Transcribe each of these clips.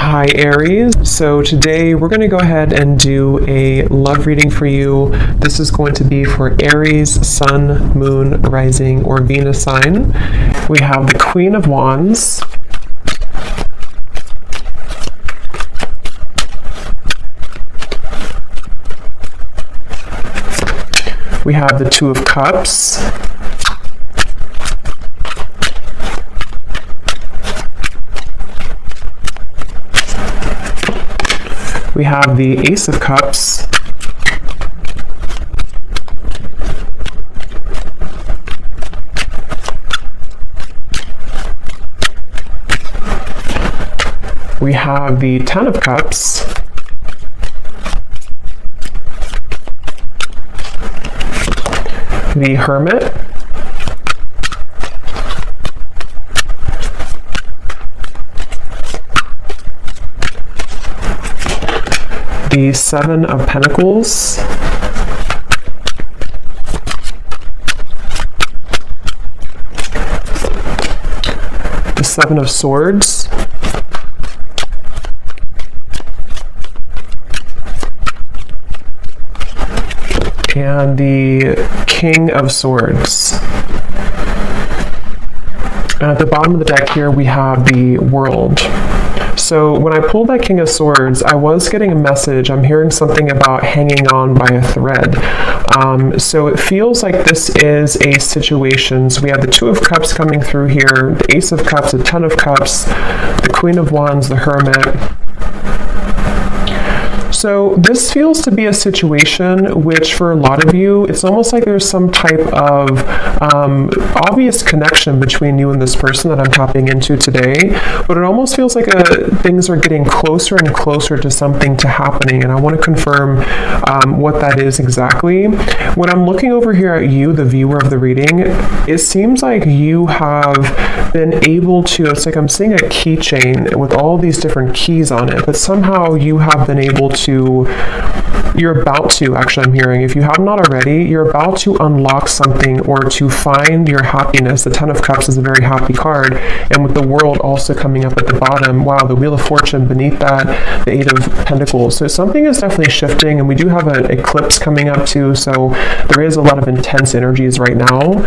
Hi Aries, so today we're going to go ahead and do a love reading for you. This is going to be for Aries, Sun, Moon, Rising, or Venus sign. We have the Queen of Wands, we have the Two of Cups, we have the Ace of Cups, we have the Ten of Cups, the Hermit, the Seven of Pentacles, the Seven of Swords, and the King of Swords. And at the bottom of the deck here we have the World. So when I pulled that King of Swords, I was getting a message. I'm hearing something about hanging on by a thread. So it feels like this is a situation. So we have the Two of Cups coming through here, the Ace of Cups, the Ten of Cups, the Queen of Wands, the Hermit. So this feels to be a situation which for a lot of you, it's almost like there's some type of obvious connection between you and this person that I'm tapping into today, but it almost feels like things are getting closer and closer to something to happening, and I want to confirm what that is exactly. When I'm looking over here at you, the viewer of the reading, it seems like you have been able to, it's like I'm seeing a keychain with all these different keys on it, but somehow you have been able to, you're about to, actually I'm hearing, if you have not already, you're about to unlock something or to find your happiness. The Ten of Cups is a very happy card, and with the World also coming up at the bottom, wow, the Wheel of Fortune beneath that, the Eight of Pentacles. So something is definitely shifting, and we do have an eclipse coming up too, so there is a lot of intense energies right now.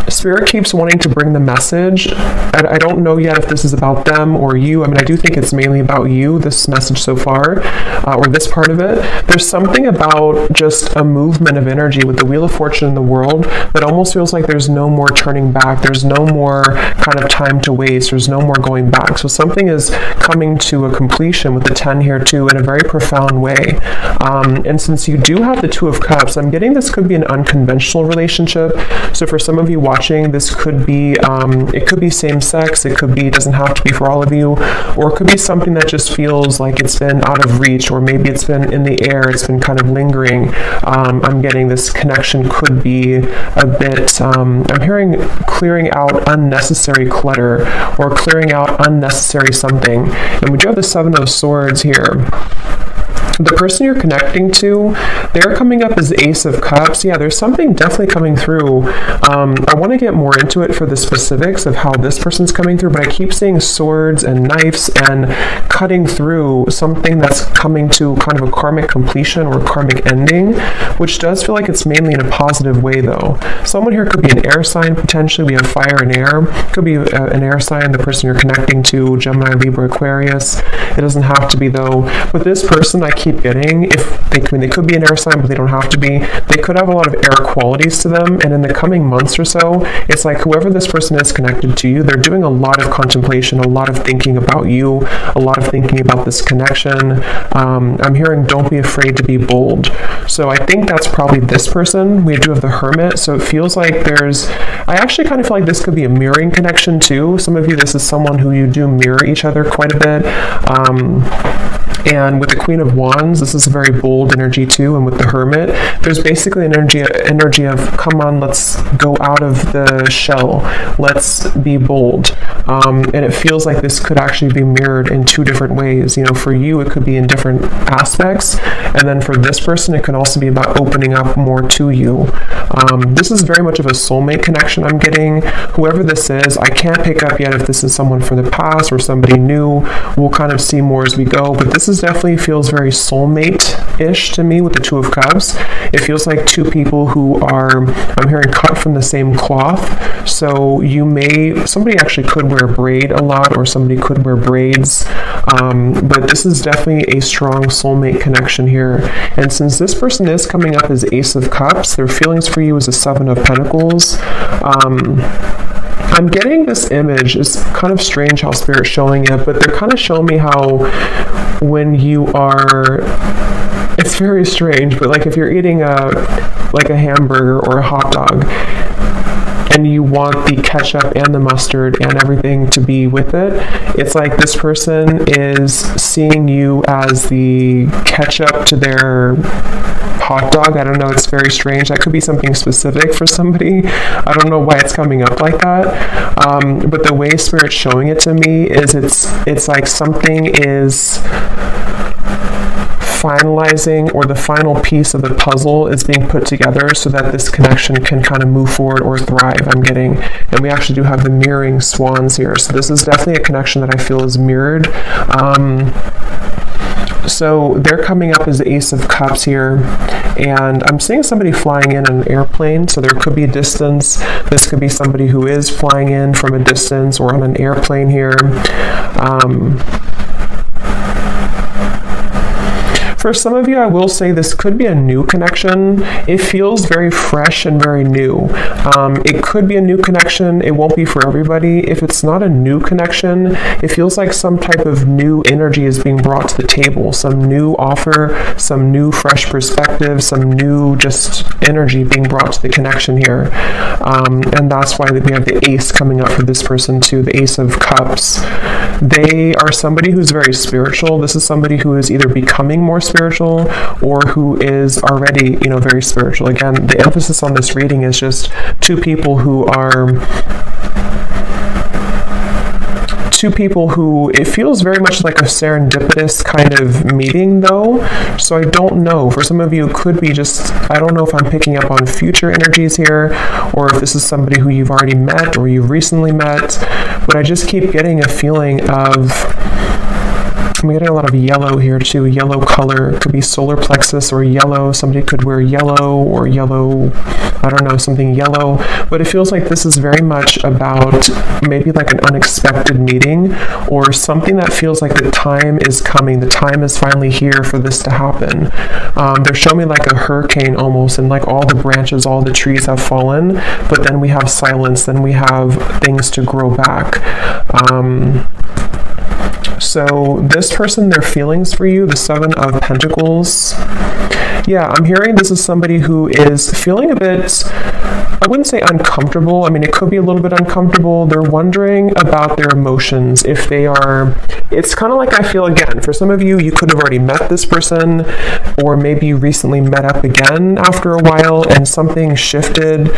Spirit keeps wanting to bring the message. I don't know yet if this is about them or you. I mean, I do think it's mainly about you, this message so far, or this part of it. There's something about just a movement of energy with the Wheel of Fortune in the World that almost feels like there's no more turning back. There's no more kind of time to waste. There's no more going back. So something is coming to a completion with the 10 here too in a very profound way. And since you do have the Two of Cups, I'm getting this could be an unconventional relationship. So for some of you watching, this could be, it could be same sex, it could be, it doesn't have to be for all of you, or it could be something that just feels like it's been out of reach, or maybe it's been in the air, it's been kind of lingering. I'm getting this connection could be a bit, I'm hearing clearing out unnecessary clutter, or clearing out unnecessary something. And we do have the Seven of Swords here. The person you're connecting to, they're coming up as the Ace of Cups. Yeah, there's something definitely coming through. I want to get more into it for the specifics of how this person's coming through, but I keep seeing swords and knives and cutting through something that's coming to kind of a karmic completion or karmic ending, which does feel like it's mainly in a positive way though. Someone here could be an air sign, potentially. We have fire and air. Could be an air sign, the person you're connecting to, Gemini, Libra, Aquarius. It doesn't have to be though. With this person, I keep getting, if they, I mean, they could be an air sign, but they don't have to be. They could have a lot of air qualities to them, and in the coming months or so, it's like whoever this person is connected to you, they're doing a lot of contemplation, a lot of thinking about you, a lot of thinking about this connection. I'm hearing don't be afraid to be bold. So I think that's probably this person. We do have the Hermit, so it feels like there's, I actually kind of feel like this could be a mirroring connection too. Some of you, this is someone who you do mirror each other quite a bit. And with the Queen of Wands, this is a very bold energy too. And with the Hermit, there's basically an energy of, come on, let's go out of the shell. Let's be bold. And it feels like this could actually be mirrored in two different ways. You know, for you, it could be in different aspects. And then for this person, it can also be about opening up more to you. This is very much of a soulmate connection I'm getting. Whoever this is, I can't pick up yet if this is someone from the past or somebody new. We'll kind of see more as we go. But this is definitely feels very soulmate-ish to me with the Two of Cups. It feels like two people who are, I'm hearing, cut from the same cloth. So somebody actually could wear a braid a lot, or somebody could wear braids. But this is definitely a strong soulmate connection here. And since this person is coming up as Ace of Cups, their feelings for you is a Seven of Pentacles. I'm getting this image. It's kind of strange how Spirit's showing it, but they're kind of showing me how when you are, it's very strange, but like if you're eating like a hamburger or a hot dog, and you want the ketchup and the mustard and everything to be with it, it's like this person is seeing you as the ketchup to their hot dog. I don't know, it's very strange. That could be something specific for somebody. I don't know why it's coming up like that. But the way Spirit's showing it to me is it's like something is finalizing, or the final piece of the puzzle is being put together so that this connection can kind of move forward or thrive, I'm getting. And we actually do have the mirroring swans here. So this is definitely a connection that I feel is mirrored. So they're coming up as the Ace of Cups here, and I'm seeing somebody flying in an airplane, so there could be a distance. This could be somebody who is flying in from a distance or on an airplane here. For some of you, I will say this could be a new connection. It feels very fresh and very new. It could be a new connection. It won't be for everybody. If it's not a new connection, it feels like some type of new energy is being brought to the table, some new offer, some new fresh perspective, some new just energy being brought to the connection here. And that's why we have the Ace coming up for this person too, the Ace of Cups. They are somebody who's very spiritual. This is somebody who is either becoming more spiritual or who is already, very spiritual. Again, the emphasis on this reading is just two people who it feels very much like a serendipitous kind of meeting though. So I don't know. For some of you, it could be just, I don't know if I'm picking up on future energies here, or if this is somebody who you've already met or you've recently met, but I just keep getting a feeling of, I'm getting a lot of yellow here too, yellow color. It could be solar plexus or yellow. Somebody could wear yellow or yellow, I don't know, something yellow. But it feels like this is very much about maybe like an unexpected meeting, or something that feels like the time is coming. The time is finally here for this to happen. They're showing me like a hurricane almost, and like all the branches, all the trees have fallen, but then we have silence, then we have things to grow back. So this person, their feelings for you, the Seven of Pentacles. Yeah, I'm hearing this is somebody who is feeling a bit, I wouldn't say uncomfortable. I mean, it could be a little bit uncomfortable. They're wondering about their emotions. If they are, it's kind of like, I feel again, for some of you, you could have already met this person, or maybe you recently met up again after a while and something shifted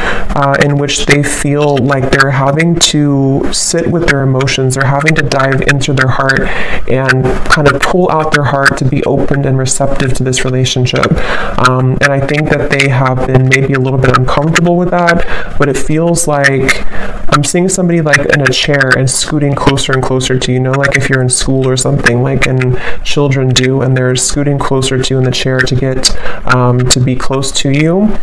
in which they feel like they're having to sit with their emotions. They're having to dive into their heart and kind of pull out their heart to be open and receptive to this relationship. And I think that they have been maybe a little bit uncomfortable with that, but it feels like I'm seeing somebody like in a chair and scooting closer and closer to you, like if you're in school or something, like and children do, and they're scooting closer to you in the chair to get to be close to you.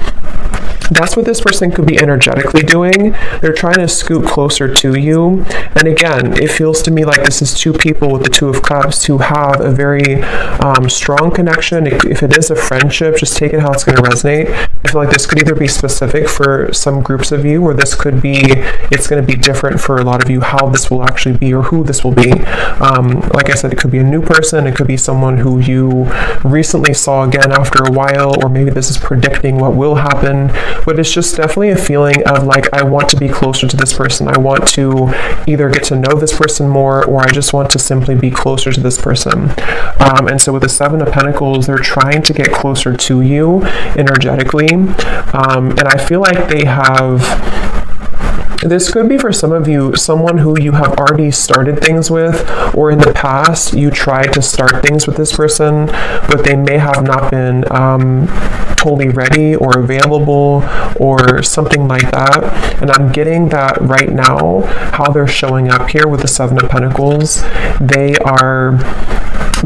That's what this person could be energetically doing. They're trying to scoot closer to you. And again, it feels to me like this is two people with the Two of Cups who have a very strong connection. If it is a friendship, just take it how it's going to resonate. I feel like this could either be specific for some groups of you, or this could be, it's going to be different for a lot of you how this will actually be or who this will be. Like I said, it could be a new person. It could be someone who you recently saw again after a while, or maybe this is predicting what will happen. but it's just definitely a feeling of like, I want to be closer to this person. I want to either get to know this person more, or I just want to simply be closer to this person. And so with the Seven of Pentacles, they're trying to get closer to you energetically. And I feel like they have, this could be for some of you, someone who you have already started things with, or in the past you tried to start things with this person, but they may have not been totally ready or available or something like that. And I'm getting that right now, how they're showing up here with the Seven of Pentacles. They are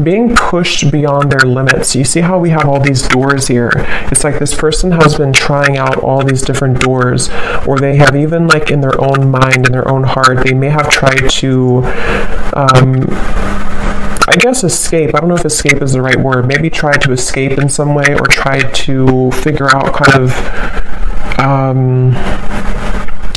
being pushed beyond their limits. You see how we have all these doors here? It's like this person has been trying out all these different doors, or they have even like in their own mind, in their own heart, they may have tried to I guess escape. I don't know if escape is the right word. Maybe try to escape in some way, or try to figure out kind of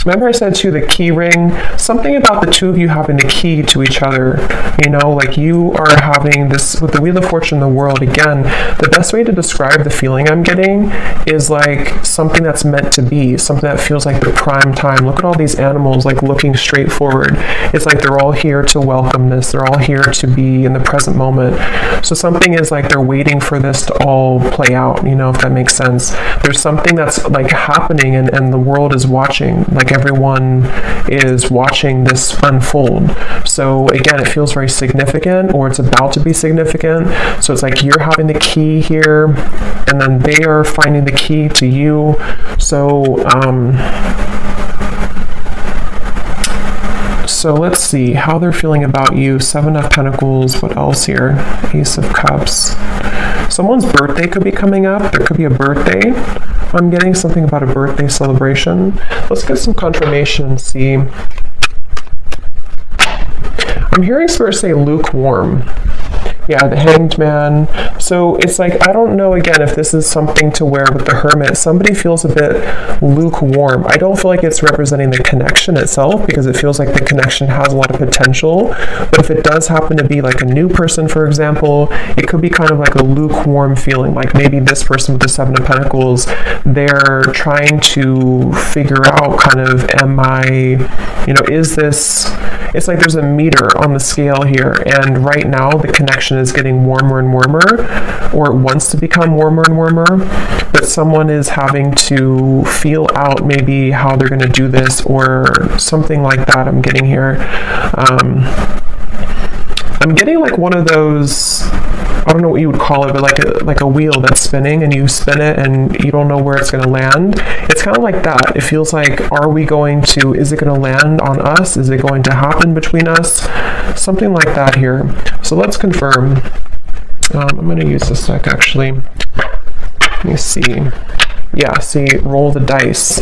remember I said too, the key ring, something about the two of you having the key to each other, you know, like you are having this, with the Wheel of Fortune in the world, again, the best way to describe the feeling I'm getting is like something that's meant to be, something that feels like the prime time. Look at all these animals like looking straight forward. It's like they're all here to welcome this. They're all here to be in the present moment. So something is like they're waiting for this to all play out, you know, if that makes sense. There's something that's like happening, and the world is watching, like everyone is watching this unfold. So again, it feels very significant, or it's about to be significant. So it's like you're having the key here, and then they are finding the key to you. So let's see how they're feeling about you. Seven of Pentacles. What else here? Ace of Cups. Someone's birthday could be coming up. There could be a birthday. I'm getting something about a birthday celebration. Let's get some confirmation and see. I'm hearing Spirit say lukewarm. Yeah, the Hanged Man. So it's like, I don't know, again, if this is something to where with the Hermit, somebody feels a bit lukewarm. I don't feel like it's representing the connection itself, because it feels like the connection has a lot of potential. But if it does happen to be like a new person, for example, it could be kind of like a lukewarm feeling. Like maybe this person with the Seven of Pentacles, they're trying to figure out kind of, am I, you know, is this, it's like there's a meter on the scale here. And right now the connection is getting warmer and warmer, or it wants to become warmer and warmer, but someone is having to feel out maybe how they're going to do this, or something like that. I'm getting here. I'm getting like one of those, I don't know what you would call it, but like a wheel that's spinning, and you spin it and you don't know where it's going to land. It's kind of like that. It feels like, are we going to, is it going to land on us? Is it going to happen between us? Something like that here. So let's confirm. I'm going to use this deck actually. Let me see. Yeah, see, roll the dice,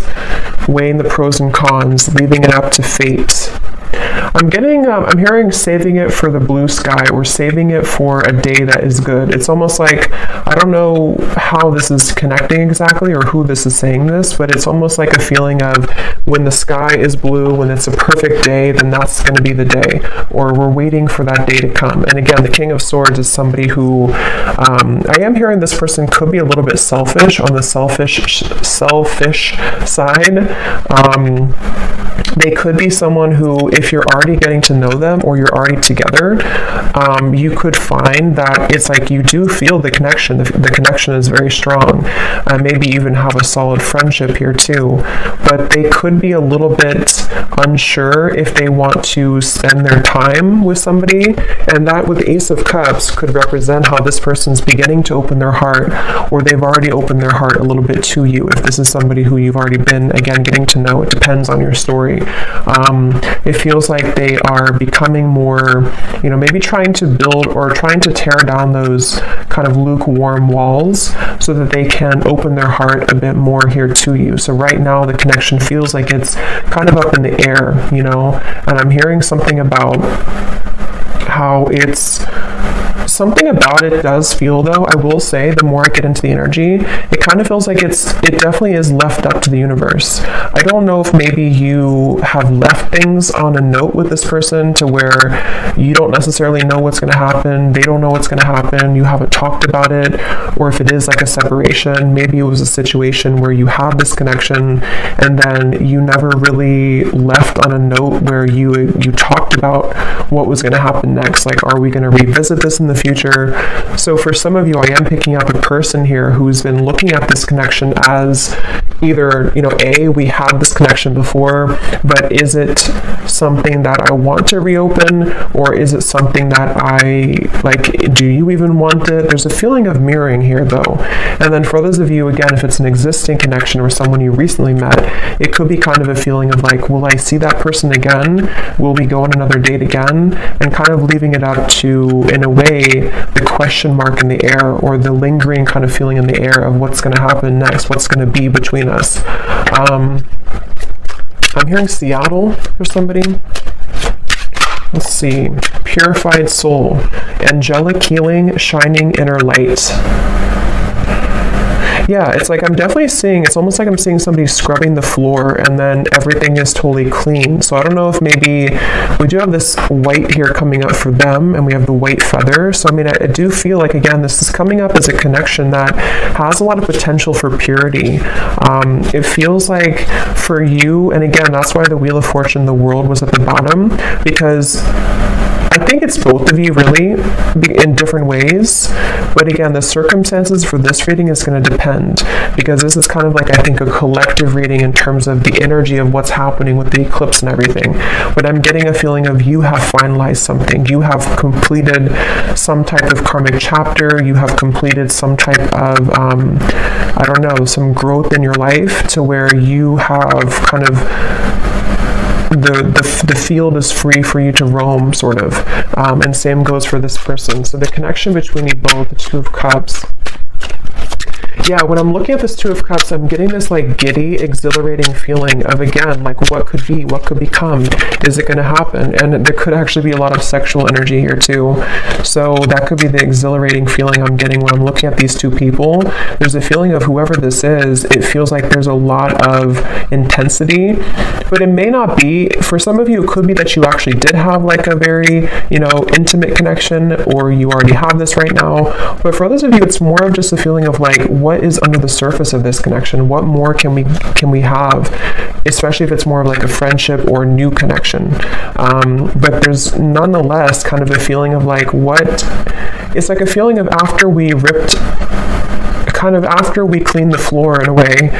weighing the pros and cons, leaving it up to fate. I'm hearing saving it for the blue sky, or saving it for a day that is good. It's almost like, I don't know how this is connecting exactly, or who this is saying this, but it's almost like a feeling of when the sky is blue, when it's a perfect day, then that's going to be the day, or we're waiting for that day to come. And again, the King of Swords is somebody who, I am hearing this person could be a little bit selfish, on the selfish side. They could be someone who, if you're already getting to know them, or you're already together, you could find that it's like you do feel the connection. The connection is very strong. Maybe even have a solid friendship here too. But they could be a little bit unsure if they want to spend their time with somebody. And that with Ace of Cups could represent how this person's beginning to open their heart, or they've already opened their heart a little bit to you. If this is somebody who you've already been, again, getting to know, it depends on your story. It feels like they are becoming more, you know, maybe trying to build or trying to tear down those kind of lukewarm walls so that they can open their heart a bit more here to you. So right now the connection feels like it's kind of up in the air, you know, and I'm hearing something about how it's Something about it does feel, though, I will say, the more I get into the energy, it kind of feels like it definitely is left up to the universe. I don't know if maybe you have left things on a note with this person to where you don't necessarily know what's going to happen, they don't know what's going to happen, you haven't talked about it, or if it is like a separation, maybe it was a situation where you had this connection and then you never really left on a note where you talked about what was going to happen next. Like, are we going to revisit this in the future? So for some of you, I am picking up a person here who's been looking at this connection as either, we had this connection before, but is it something that I want to reopen, or is it something that do you even want it? There's a feeling of mirroring here, though. And then for those of you, again, if it's an existing connection or someone you recently met, it could be kind of a feeling of like, will I see that person again? Will we go on another date again? And kind of leaving it up to, in a way, the question mark in the air, or the lingering kind of feeling in the air of what's going to happen next, what's going to be between us. I'm hearing Seattle for somebody. Let's see. Purified soul. Angelic healing, shining inner light. Yeah, it's like I'm definitely seeing, it's almost like I'm seeing somebody scrubbing the floor and then everything is totally clean. So I don't know if maybe we do have this white here coming up for them, and we have the white feather. So I mean, I do feel like, again, this is coming up as a connection that has a lot of potential for purity. It feels like for you, and again, that's why the Wheel of Fortune, the World, was at the bottom, because I think it's both of you really in different ways, but again, the circumstances for this reading is going to depend, because this is kind of like, I think, a collective reading in terms of the energy of what's happening with the eclipse and everything. But I'm getting a feeling of you have finalized something, you have completed some type of karmic chapter, you have completed some type of some growth in your life, to where you have kind of the field is free for you to roam, sort of. And same goes for this person. So the connection between you both, the Two of Cups. Yeah, when I'm looking at this Two of Cups, I'm getting this like giddy, exhilarating feeling of, again, like what could be, what could become, is it going to happen? And there could actually be a lot of sexual energy here too. So that could be the exhilarating feeling I'm getting when I'm looking at these two people. There's a feeling of whoever this is, it feels like there's a lot of intensity, but it may not be. For some of you, it could be that you actually did have like a very, intimate connection, or you already have this right now. But for others of you, it's more of just a feeling of like, what is under the surface of this connection? What more can we have, especially if it's more of like a friendship or new connection. But there's nonetheless kind of a feeling of like, it's like a feeling of after we cleaned the floor in a way,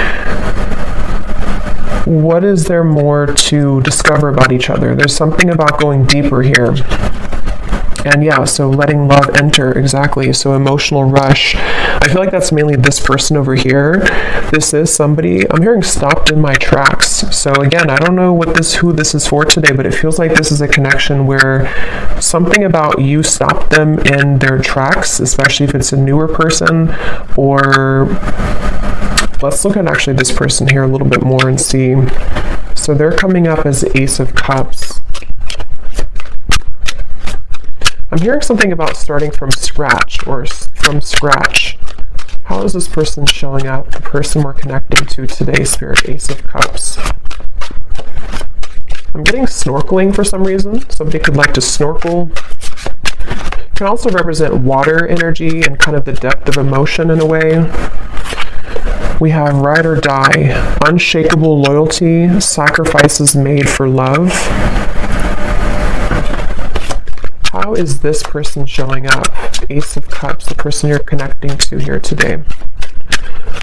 what is there more to discover about each other? There's something about going deeper here. And yeah, so letting love enter, exactly. So emotional rush. I feel like that's mainly this person over here. This is somebody, I'm hearing stopped in my tracks. So again, I don't know who this is for today, but it feels like this is a connection where something about you stopped them in their tracks, especially if it's a newer person. Or let's look at actually this person here a little bit more and see. So they're coming up as the Ace of Cups. I'm hearing something about starting from scratch, How is this person showing up, the person we're connecting to today, Spirit? Ace of Cups. I'm getting snorkeling for some reason. Somebody could like to snorkel. It can also represent water energy and kind of the depth of emotion in a way. We have ride or die, unshakable loyalty, sacrifices made for love. How is this person showing up? Ace of Cups, the person you're connecting to here today.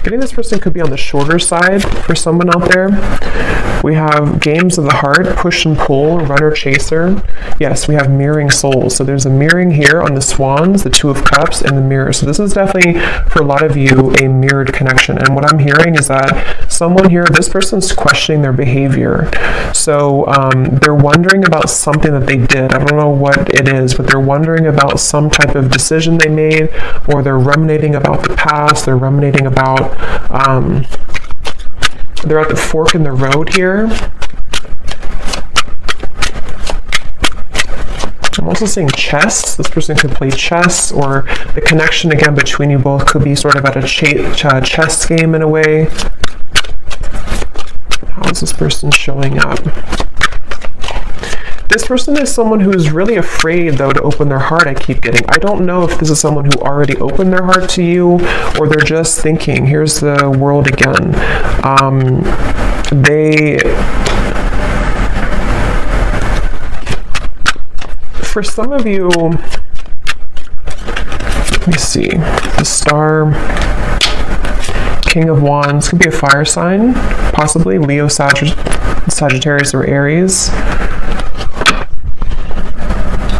Getting this person could be on the shorter side for someone out there. We have games of the heart, push and pull, runner chaser. Yes, we have mirroring souls. So there's a mirroring here on the swans, the Two of Cups, and the mirror. So this is definitely, for a lot of you, a mirrored connection. And what I'm hearing is that someone here, this person's questioning their behavior. So they're wondering about something that they did. I don't know what it is, but they're wondering about some type of decision they made, or they're ruminating about the past. They're ruminating about they're at the fork in the road here. I'm also seeing chess. This person could play chess, or the connection again between you both could be sort of at a chess game in a way. How is this person showing up? This person is someone who's really afraid, though, to open their heart, I keep getting. I don't know if this is someone who already opened their heart to you, or they're just thinking. Here's the world again. For some of you, let me see, the Star, King of Wands, could be a fire sign, possibly Leo, Sagittarius, or Aries.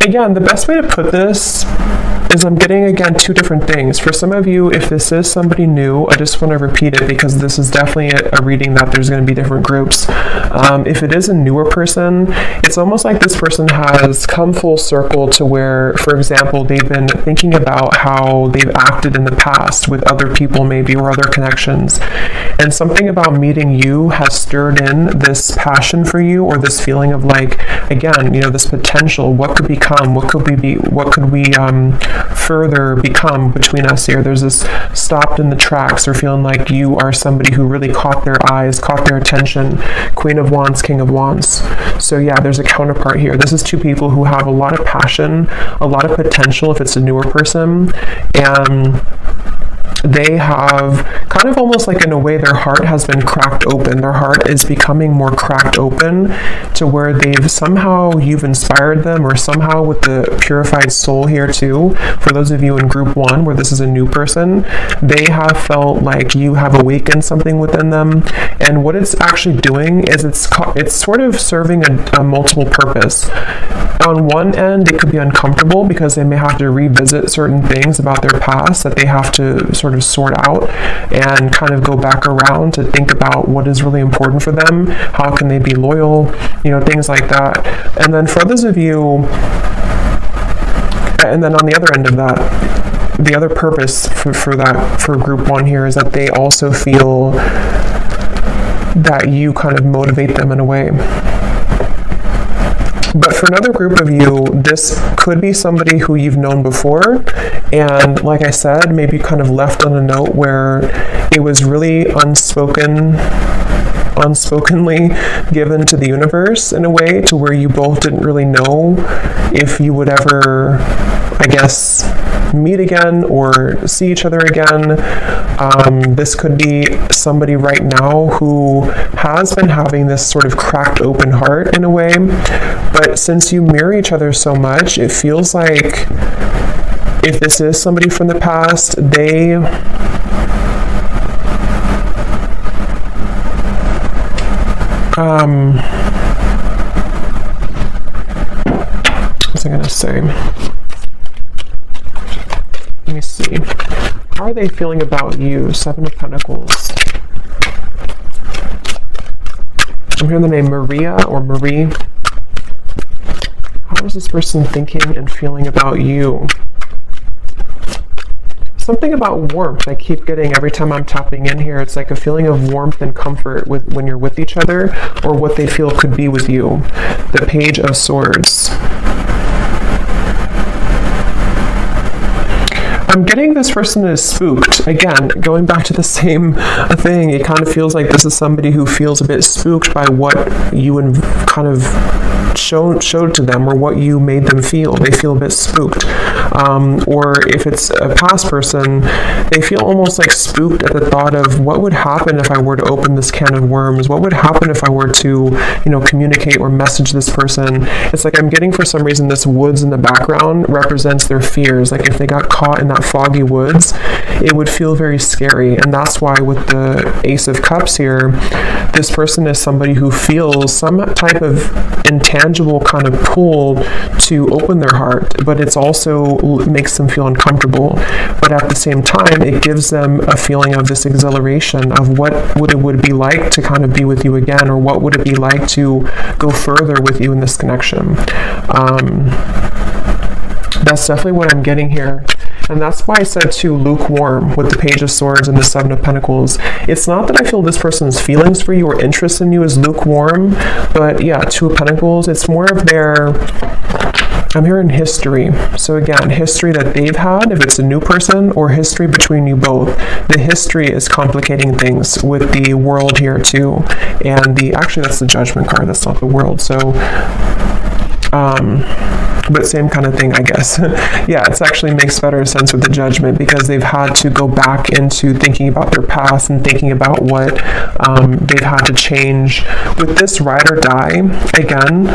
Again, the best way to put this is I'm getting, again, two different things. For some of you, if this is somebody new, I just want to repeat it because this is definitely a reading that there's going to be different groups. If it is a newer person, it's almost like this person has come full circle to where, for example, they've been thinking about how they've acted in the past with other people maybe, or other connections. And something about meeting you has stirred in this passion for you, or this feeling of like, again, you know, this potential. What could become? What could we further become between us here? There's this stopped in the tracks, or feeling like you are somebody who really caught their eyes, caught their attention. Queen of Wands, King of Wands. So yeah, there's a counterpart here. This is two people who have a lot of passion, a lot of potential if it's a newer person, and they have kind of almost like, in a way, their heart has been cracked open. Their heart is becoming more cracked open to where you've inspired them, or somehow with the purified soul here too. For those of you in group 1 where this is a new person, they have felt like you have awakened something within them. And what it's actually doing is it's sort of serving a multiple purpose. On one end, it could be uncomfortable because they may have to revisit certain things about their past that they have to sort of sort out and kind of go back around to think about what is really important for them, how can they be loyal, you know, things like that. And then for others of you, and then on the other end of that, the other purpose for group 1 here is that they also feel that you kind of motivate them in a way. But for another group of you, this could be somebody who you've known before, and like I said, maybe kind of left on a note where it was really unspokenly given to the universe in a way, to where you both didn't really know if you would ever, I guess, meet again or see each other again. This could be somebody right now who has been having this sort of cracked open heart in a way, but since you mirror each other so much, it feels like if this is somebody from the past, what was I gonna say? Let me see. How are they feeling about you? 7 of Pentacles. I'm hearing the name Maria or Marie. How is this person thinking and feeling about you? Something about warmth I keep getting every time I'm tapping in here. It's like a feeling of warmth and comfort when you're with each other, or what they feel could be with you. The Page of Swords. I'm getting this person is spooked. Again, going back to the same thing, it kind of feels like this is somebody who feels a bit spooked by what you kind of showed to them, or what you made them feel. They feel a bit spooked. Or if it's a past person, they feel almost like spooked at the thought of what would happen if I were to open this can of worms? What would happen if I were to, communicate or message this person? It's like I'm getting, for some reason, this woods in the background represents their fears. Like if they got caught in that foggy woods, it would feel very scary. And that's why with the Ace of Cups here, this person is somebody who feels some type of intangible kind of pull to open their heart, but it's also makes them feel uncomfortable. But at the same time, it gives them a feeling of this exhilaration of what it would be like to kind of be with you again, or what would it be like to go further with you in this connection. That's definitely what I'm getting here. And that's why I said too, lukewarm with the Page of Swords and the 7 of Pentacles. It's not that I feel this person's feelings for you or interest in you is lukewarm, but yeah, 2 of Pentacles, it's more of I'm hearing history. So again, history that they've had, if it's a new person, or history between you both. The history is complicating things with the world here too. And actually that's the Judgment card, that's not the world. So, but same kind of thing, I guess. Yeah, it actually makes better sense with the Judgment, because they've had to go back into thinking about their past and thinking about what they've had to change. With this ride or die, again,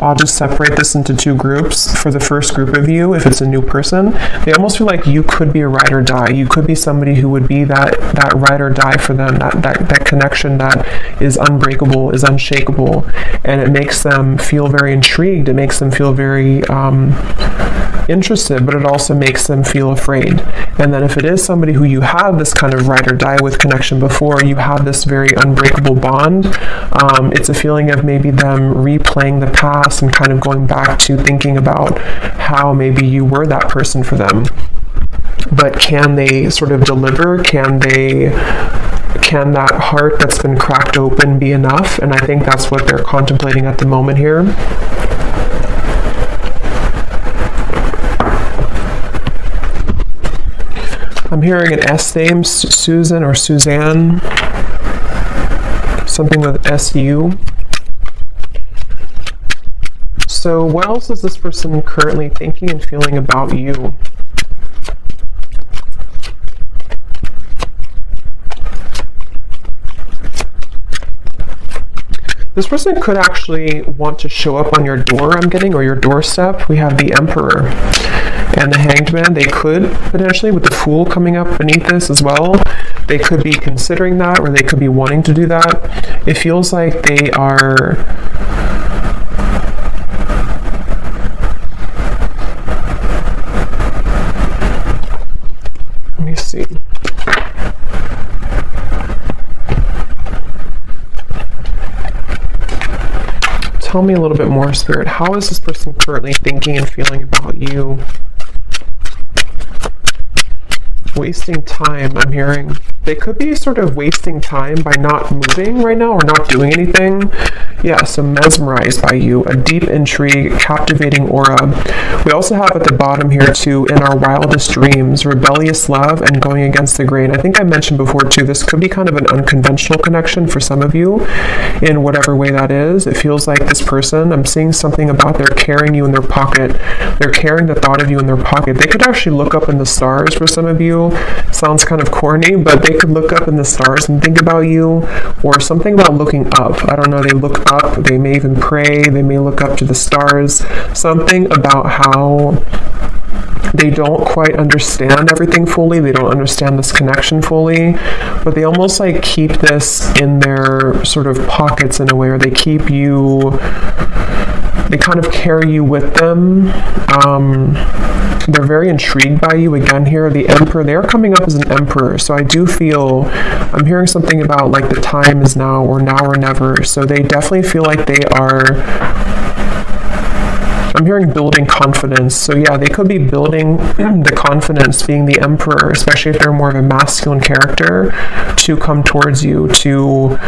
I'll just separate this into two groups. For the first group of you, if it's a new person, they almost feel like you could be a ride or die. You could be somebody who would be that ride or die for them, that connection that is unbreakable, is unshakable, and it makes them feel very intrigued. It makes them feel very interested, but it also makes them feel afraid. And then if it is somebody who you have this kind of ride or die with connection before, you have this very unbreakable bond, it's a feeling of maybe them replaying the past and kind of going back to thinking about how maybe you were that person for them. But can they sort of deliver? Can that heart that's been cracked open be enough? And I think that's what they're contemplating at the moment here. I'm hearing an S name, Susan or Suzanne, something with SU. So what else is this person currently thinking and feeling about you? This person could actually want to show up on your door, I'm getting, or your doorstep. We have the Emperor and the Hanged Man. They could potentially, with the Fool coming up beneath this as well, they could be considering that, or they could be wanting to do that. It feels like they are... Let me see. Tell me a little bit more, Spirit. How is this person currently thinking and feeling about you? Wasting time, I'm hearing. They could be sort of wasting time by not moving right now or not doing anything. Yeah, so mesmerized by you, a deep intrigue, captivating aura. We also have at the bottom here too, in our wildest dreams, rebellious love and going against the grain. I think I mentioned before too, this could be kind of an unconventional connection for some of you in whatever way that is. It feels like this person, I'm seeing something about they're carrying you in their pocket. They're carrying the thought of you in their pocket. They could actually look up in the stars for some of you. Sounds kind of corny, but they could look up in the stars and think about you, or something about looking up. I don't know, they look up, they may even pray, they may look up to the stars. Something about how they don't quite understand everything fully, they don't understand this connection fully, but they almost like keep this in their sort of pockets in a way, or they keep you, they kind of carry you with them. They're very intrigued by you. Again here, the Emperor, they're coming up as an Emperor, so I do feel, I'm hearing something about like the time is now or never, so they definitely feel like they are, I'm hearing building confidence. So yeah, they could be building the confidence, being the Emperor, especially if they're more of a masculine character, to come towards you, to...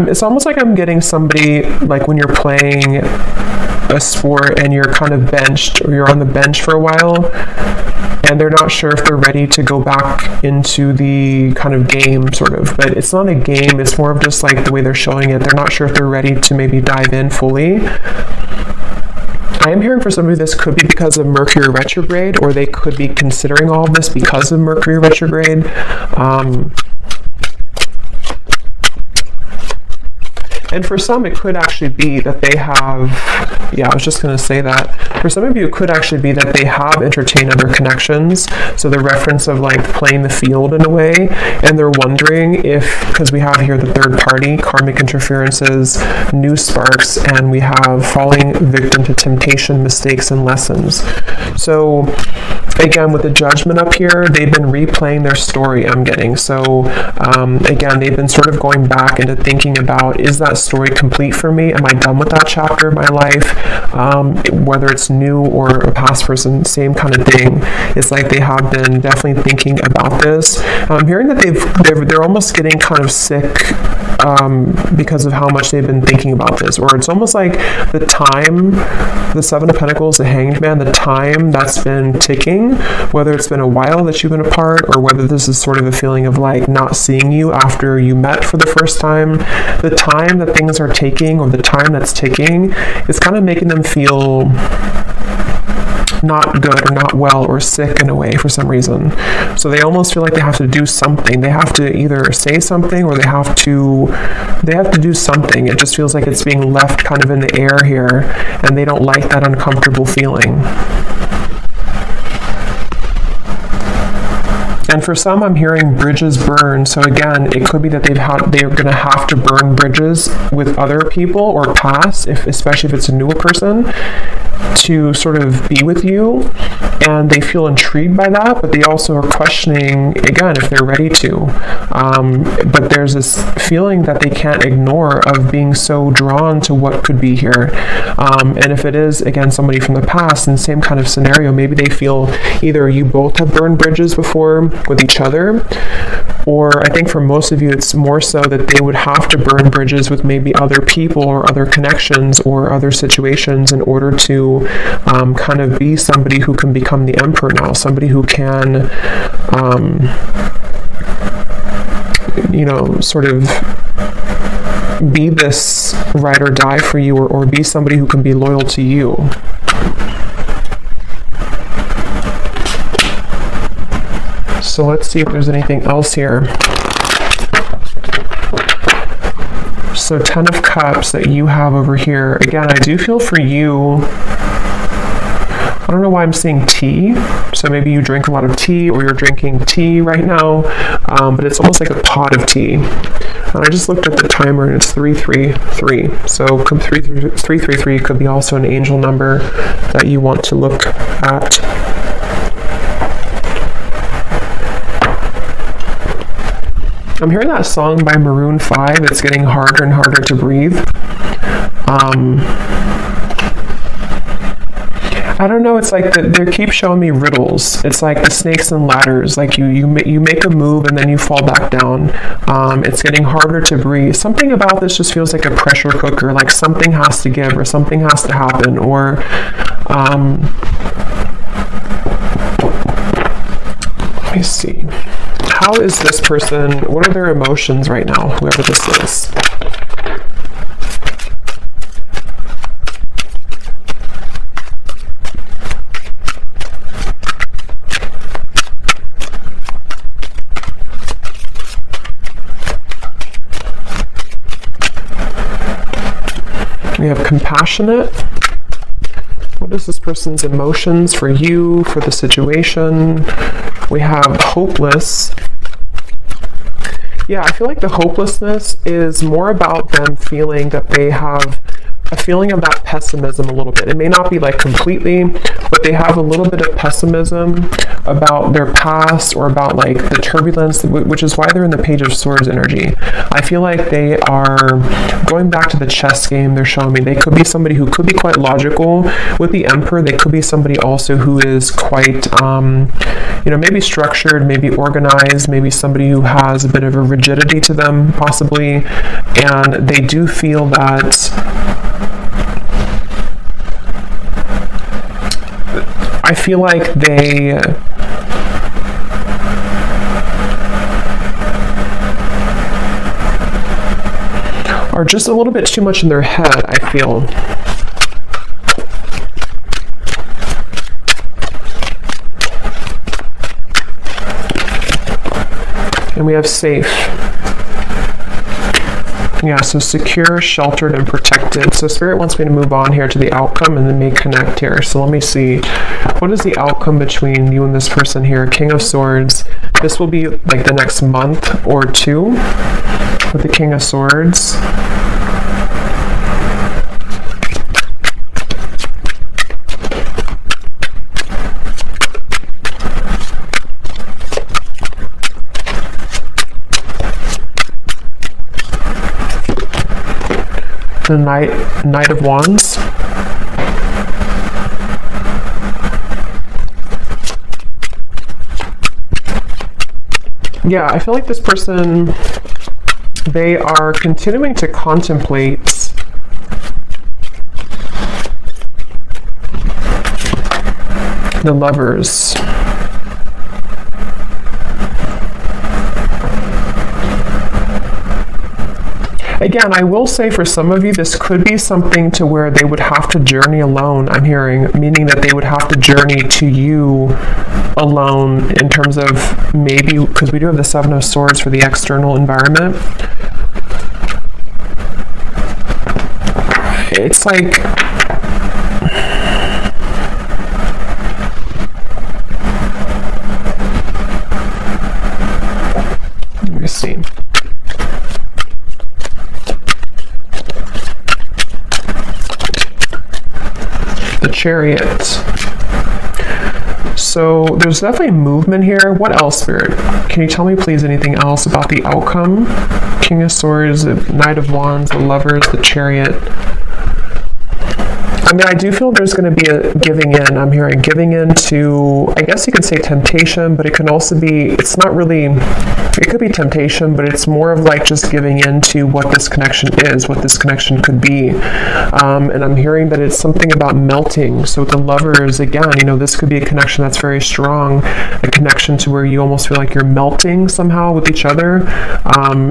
it's almost like I'm getting somebody, like when you're playing a sport and you're kind of benched, or you're on the bench for a while, and they're not sure if they're ready to go back into the kind of game, sort of. But it's not a game, it's more of just like the way they're showing it. They're not sure if they're ready to maybe dive in fully. I am hearing for some of you this could be because of Mercury retrograde, or they could be considering all of this because of Mercury retrograde. And for some, it could actually be that they have, yeah, I was just going to say that. For some of you, it could actually be that they have entertained other connections. So the reference of like playing the field in a way, and they're wondering if, because we have here the third party, karmic interferences, new sparks, and we have falling victim to temptation, mistakes, and lessons. So again, with the Judgment up here, they've been replaying their story, I'm getting. So again, they've been sort of going back into thinking about, is that story complete for me? Am I done with that chapter of my life? Whether it's new or a past person, same kind of thing. It's like they have been definitely thinking about this. I'm hearing that they're almost getting kind of sick because of how much they've been thinking about this. Or it's almost like the time, the Seven of Pentacles, the Hanged Man, the time that's been ticking, whether it's been a while that you've been apart, or whether this is sort of a feeling of like not seeing you after you met for the first time, the time that things are taking, or the time that's ticking, is kind of making them feel not good or not well or sick in a way for some reason. So they almost feel like they have to do something. They have to either say something, or they have to do something. It just feels like it's being left kind of in the air here, and they don't like that uncomfortable feeling. And for some, I'm hearing bridges burn. So again, it could be that they're going to have to burn bridges with other people or past, especially if it's a newer person, to sort of be with you, and they feel intrigued by that, but they also are questioning, again, if they're ready to. But there's this feeling that they can't ignore of being so drawn to what could be here. And if it is, again, somebody from the past, in the same kind of scenario, maybe they feel either you both have burned bridges before with each other, or I think for most of you, it's more so that they would have to burn bridges with maybe other people or other connections or other situations in order to kind of be somebody who can become the Emperor now, somebody who can, sort of be this ride or die for you, or be somebody who can be loyal to you. So let's see if there's anything else here. So 10 of Cups that you have over here. Again, I do feel for you, I don't know why I'm seeing tea. So maybe you drink a lot of tea, or you're drinking tea right now, but it's almost like a pot of tea. And I just looked at the timer, and it's 333. So 333 could be also an angel number that you want to look at. I'm hearing that song by Maroon 5. It's getting harder and harder to breathe. I don't know, it's like they keep showing me riddles. It's like the snakes and ladders. Like you make a move and then you fall back down. It's getting harder to breathe. Something about this just feels like a pressure cooker, like something has to give, or something has to happen, or let me see. How is this person, what are their emotions right now, whoever this is? We have compassionate. What is this person's emotions for you, for the situation? We have hopeless. Yeah, I feel like the hopelessness is more about them feeling that they have a feeling of that pessimism a little bit. It may not be like completely, but they have a little bit of pessimism about their past, or about like the turbulence, which is why they're in the Page of Swords energy. I feel like they are going back to the chess game. They're showing me they could be somebody who could be quite logical. With the Emperor, they could be somebody also who is quite, maybe structured, maybe organized, maybe somebody who has a bit of a rigidity to them, possibly. And they do feel that I feel like they are just a little bit too much in their head, I feel. And we have safe. Yeah, so secure, sheltered, and protected. So Spirit wants me to move on here to the outcome and then may connect here. So let me see. What is the outcome between you and this person here? King of Swords. This will be like the next month or two with the King of Swords. The Knight of Wands. Yeah, I feel like this person They are continuing to contemplate the Lovers. Again, I will say for some of you, this could be something to where they would have to journey alone, I'm hearing, meaning that they would have to journey to you alone in terms of maybe, because we do have the Seven of Swords for the external environment. It's like, let me see. The Chariot. So there's definitely movement here. What else, Spirit? Can you tell me please anything else about the outcome? King of Swords, the Knight of Wands, the Lovers, the Chariot. I mean, I do feel there's going to be a giving in. I'm hearing giving in to, I guess you could say temptation, but it can also be, it's not really, it could be temptation, but it's more of like just giving in to what this connection is, what this connection could be. And I'm hearing that it's something about melting. So with the Lovers, again, you know, this could be a connection that's very strong, a connection to where you almost feel like you're melting somehow with each other.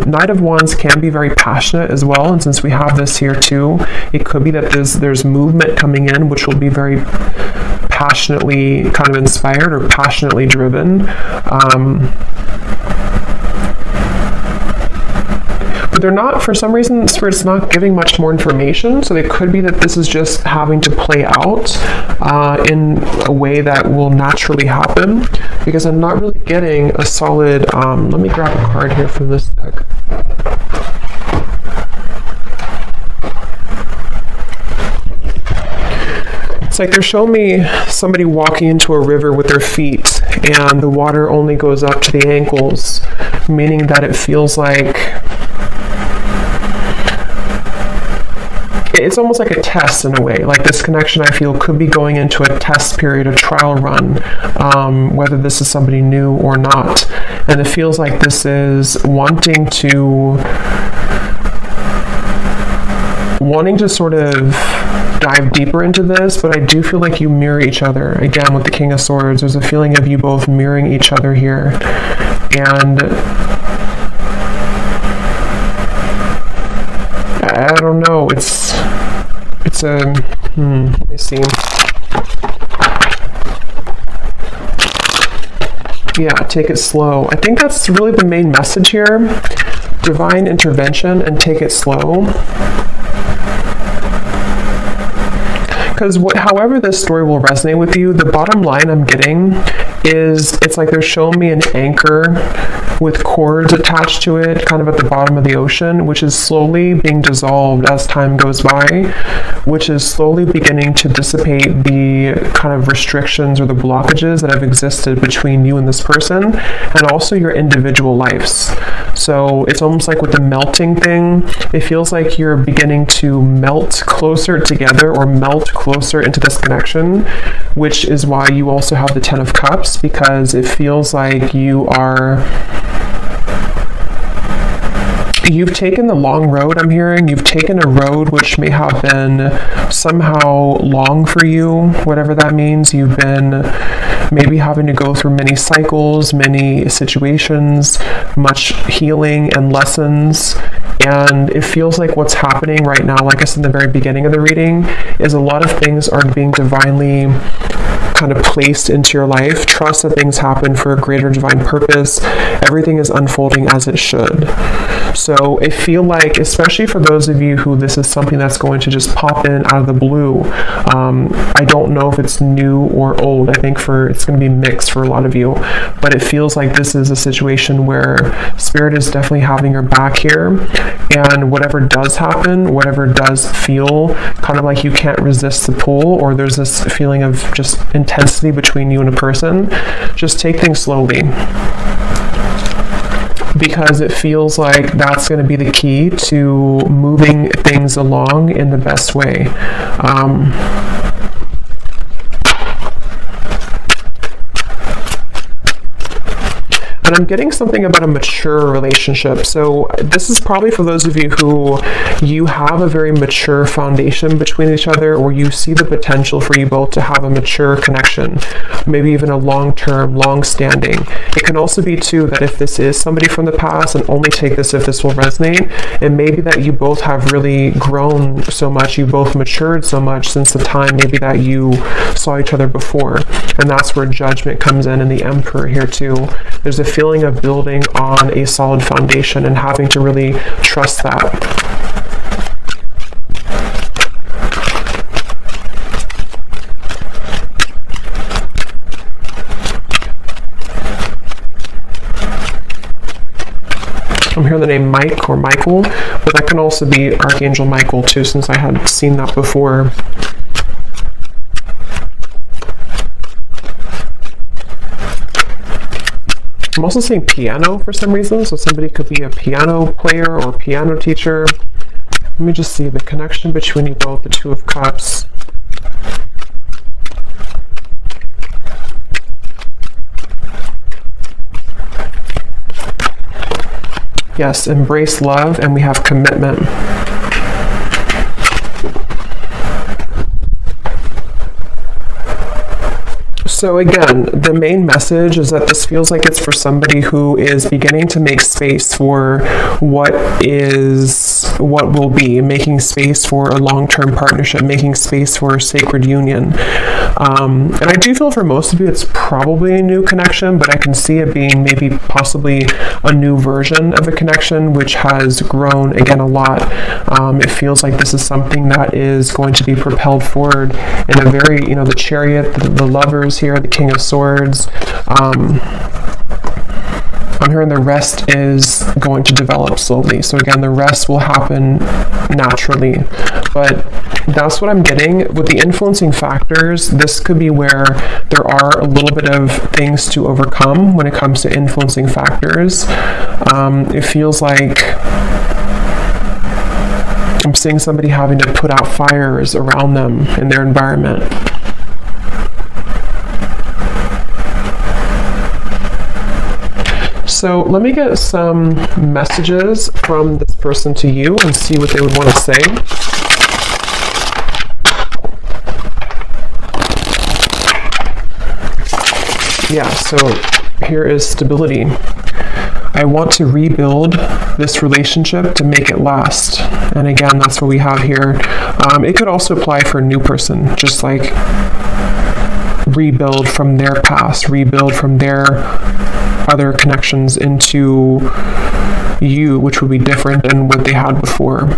Knight of Wands can be very passionate as well. And since we have this here too, it could be that there's movement coming in, which will be very passionately kind of inspired or passionately driven. But they're not, for some reason, Spirit's not giving much more information, so it could be that this is just having to play out in a way that will naturally happen, because I'm not really getting a solid, let me grab a card here from this deck. It's like they're showing me somebody walking into a river with their feet and the water only goes up to the ankles, meaning that it feels like it's almost like a test in a way. Like this connection, I feel, could be going into a test period, a trial run, whether this is somebody new or not. And it feels like this is wanting to sort of dive deeper into this, but I do feel like you mirror each other. Again, with the King of Swords, there's a feeling of you both mirroring each other here. And I don't know, it's a, let me see. Yeah, take it slow. I think that's really the main message here. Divine intervention and take it slow. Because however this story will resonate with you, the bottom line I'm getting is it's like they're showing me an anchor with cords attached to it, kind of at the bottom of the ocean, which is slowly being dissolved as time goes by, which is slowly beginning to dissipate the kind of restrictions or the blockages that have existed between you and this person, and also your individual lives. So it's almost like with the melting thing, it feels like you're beginning to melt closer together or melt closer into this connection, which is why you also have the Ten of Cups, because it feels like you've taken the long road, I'm hearing. You've taken a road which may have been somehow long for you, whatever that means. You've been maybe having to go through many cycles, many situations, much healing and lessons. And it feels like what's happening right now, like I said in the very beginning of the reading, is a lot of things are being divinely kind of placed into your life. Trust that things happen for a greater divine purpose. Everything is unfolding as it should. So I feel like, especially for those of you who this is something that's going to just pop in out of the blue, I don't know if it's new or old. I think it's going to be mixed for a lot of you, but it feels like this is a situation where Spirit is definitely having your back here, and whatever does happen, whatever does feel kind of like you can't resist the pull, or there's this feeling of just intensity between you and a person, just take things slowly, because it feels like that's going to be the key to moving things along in the best way. And I'm getting something about a mature relationship. So this is probably for those of you who you have a very mature foundation between each other, or you see the potential for you both to have a mature connection, maybe even a long-term, long-standing. It can also be too that if this is somebody from the past, and only take this if this will resonate, it may be that you both have really grown so much, you both matured so much since the time maybe that you saw each other before. And that's where Judgment comes in, and the Emperor here too. There's a feeling of building on a solid foundation and having to really trust that. I'm hearing the name Mike or Michael, but that can also be Archangel Michael too, since I had seen that before. I'm also seeing piano for some reason, so somebody could be a piano player or piano teacher. Let me just see the connection between you both, the Two of Cups. Yes, embrace love, and we have commitment. So again, the main message is that this feels like it's for somebody who is beginning to make space for what will be, making space for a long-term partnership, making space for a sacred union. And I do feel for most of you it's probably a new connection, but I can see it being maybe possibly a new version of a connection which has grown again a lot. It feels like this is something that is going to be propelled forward in a very, the Chariot, the Lovers here, the King of Swords. I'm hearing the rest is going to develop slowly. So again, the rest will happen naturally. But that's what I'm getting. With the influencing factors, this could be where there are a little bit of things to overcome when it comes to influencing factors. It feels like I'm seeing somebody having to put out fires around them in their environment. So let me get some messages from this person to you and see what they would want to say. Yeah, so here is stability. I want to rebuild this relationship to make it last. And again, that's what we have here. It could also apply for a new person, just like rebuild from their past, rebuild from their other connections into you, which would be different than what they had before.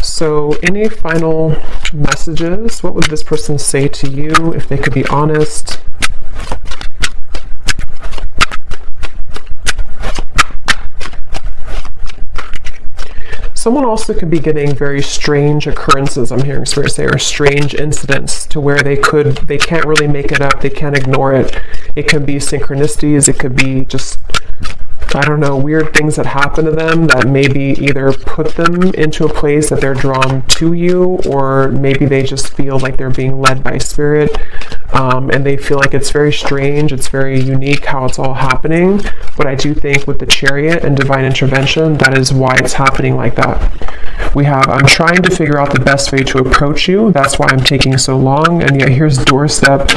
So any final messages? What would this person say to you if they could be honest? Someone also could be getting very strange occurrences, I'm hearing Spirit say, or strange incidents to where they can't really make it up, they can't ignore it. It could be synchronicities, it could be just, I don't know, weird things that happen to them that maybe either put them into a place that they're drawn to you, or maybe they just feel like they're being led by Spirit, and they feel like it's very strange, it's very unique how it's all happening. But I do think with the Chariot and divine intervention, that is why it's happening like that. We have, I'm trying to figure out the best way to approach you, that's why I'm taking so long, and yet here's doorstep.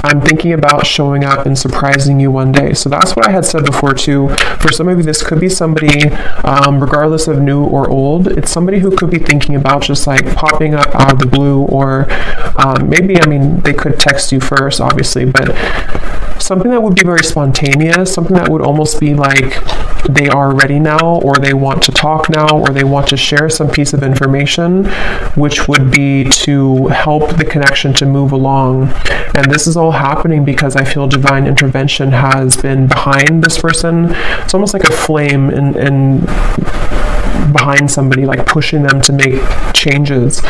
I'm thinking about showing up and surprising you one day. So that's what I had said before too. For some of you, this could be somebody, regardless of new or old, it's somebody who could be thinking about just like popping up out of the blue, or maybe, they could text you first, obviously, but something that would be very spontaneous, something that would almost be like they are ready now, or they want to talk now, or they want to share some piece of information, which would be to help the connection to move along. And this is all happening because I feel divine intervention has been behind this person. It's almost like a flame in behind somebody, like pushing them to make changes.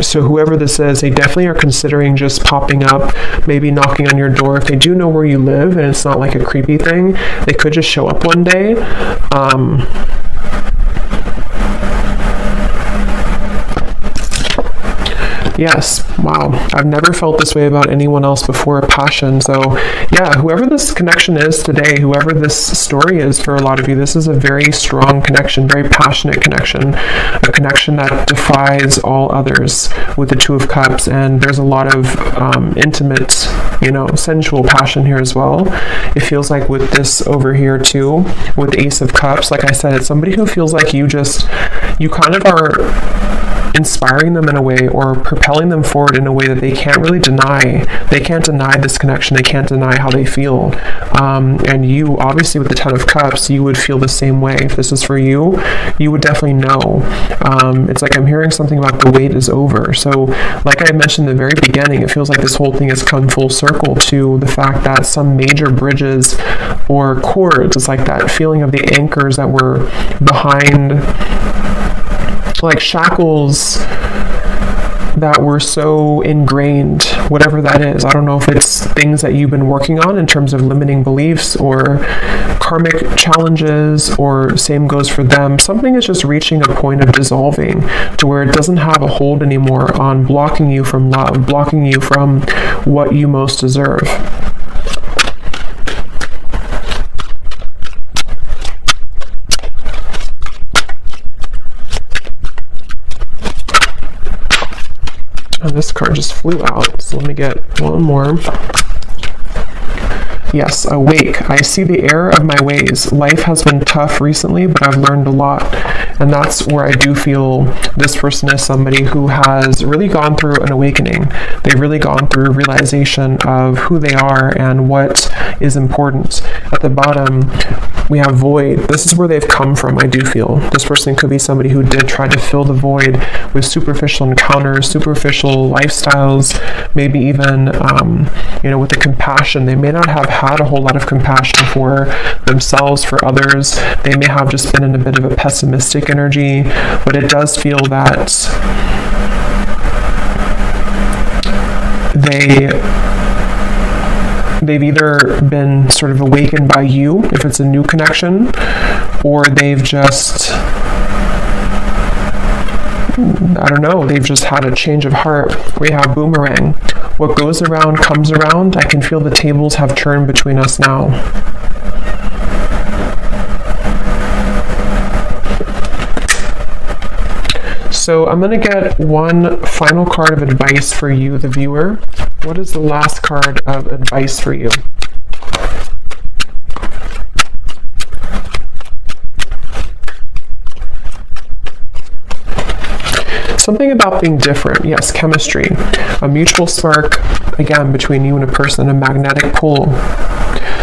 So whoever this is, they definitely are considering just popping up, maybe knocking on your door. If they do know where you live and it's not like a creepy thing, they could just show up one day. Yes, wow. I've never felt this way about anyone else before, a passion. So yeah, whoever this connection is today, whoever this story is for a lot of you, this is a very strong connection, very passionate connection, a connection that defies all others with the Two of Cups. And there's a lot of intimate, sensual passion here as well. It feels like with this over here too, with the Ace of Cups, like I said, it's somebody who feels like you kind of are inspiring them in a way, or propelling them forward in a way that they can't really deny. They can't deny this connection. They can't deny how they feel. And you, obviously, with the Ten of Cups, you would feel the same way. If this is for you, you would definitely know. It's like I'm hearing something about the wait is over. So, like I mentioned in the very beginning, it feels like this whole thing has come full circle to the fact that some major bridges or cords, it's like that feeling of the anchors that were behind, like shackles that were so ingrained, whatever that is. I don't know if it's things that you've been working on in terms of limiting beliefs or karmic challenges, or same goes for them. Something is just reaching a point of dissolving to where it doesn't have a hold anymore on blocking you from love, blocking you from what you most deserve. Oh, this card just flew out, so let me get one more. Yes, awake. I see the error of my ways. Life has been tough recently, but I've learned a lot. And that's where I do feel this person is somebody who has really gone through an awakening. They've really gone through a realization of who they are and what is important. At the bottom, we have void. This is where they've come from, I do feel. This person could be somebody who did try to fill the void with superficial encounters, superficial lifestyles, maybe even, with the compassion. They may not have had a whole lot of compassion for themselves, for others. They may have just been in a bit of a pessimistic energy, but it does feel that they've either been sort of awakened by you, if it's a new connection, or they've just, I don't know, they've just had a change of heart. We have boomerang. What goes around comes around. I can feel the tables have turned between us now. So I'm going to get one final card of advice for you, the viewer. What is the last card of advice for you? Something about being different. Yes, chemistry. A mutual spark, again, between you and a person, a magnetic pull.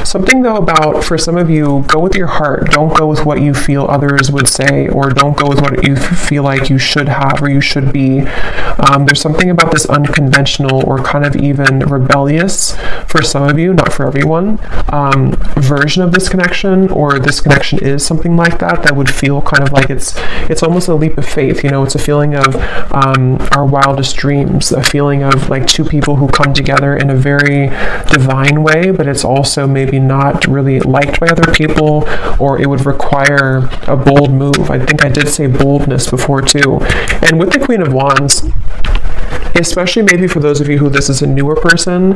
Something, though, about, for some of you, go with your heart. Don't go with what you feel others would say, or don't go with what you feel like you should have or you should be. There's something about this unconventional, or kind of even rebellious, for some of you, not for everyone, version of this connection, or this connection is something like that would feel kind of like it's almost a leap of faith. It's a feeling of our wildest dreams, a feeling of like two people who come together in a very divine way, but it's also maybe not really liked by other people, or it would require a bold move. I think I did say boldness before too. And with the Queen of Wands, especially maybe for those of you who this is a newer person,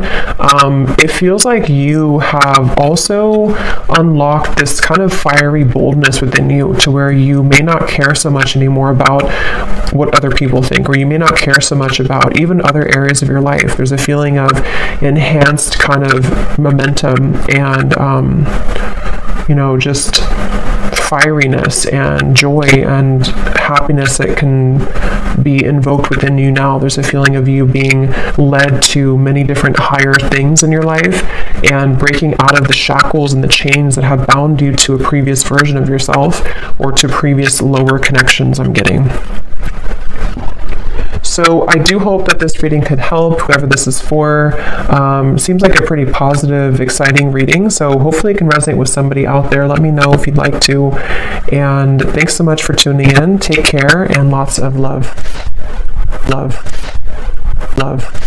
it feels like you have also unlocked this kind of fiery boldness within you, to where you may not care so much anymore about what other people think, or you may not care so much about even other areas of your life. There's a feeling of enhanced kind of momentum and, just fieriness and joy and happiness that can be invoked within you now. There's a feeling of you being led to many different higher things in your life, and breaking out of the shackles and the chains that have bound you to a previous version of yourself, or to previous lower connections I'm getting. So I do hope that this reading could help whoever this is for. Seems like a pretty positive, exciting reading, so hopefully it can resonate with somebody out there. Let me know if you'd like to. And thanks so much for tuning in. Take care, and lots of love. love, love.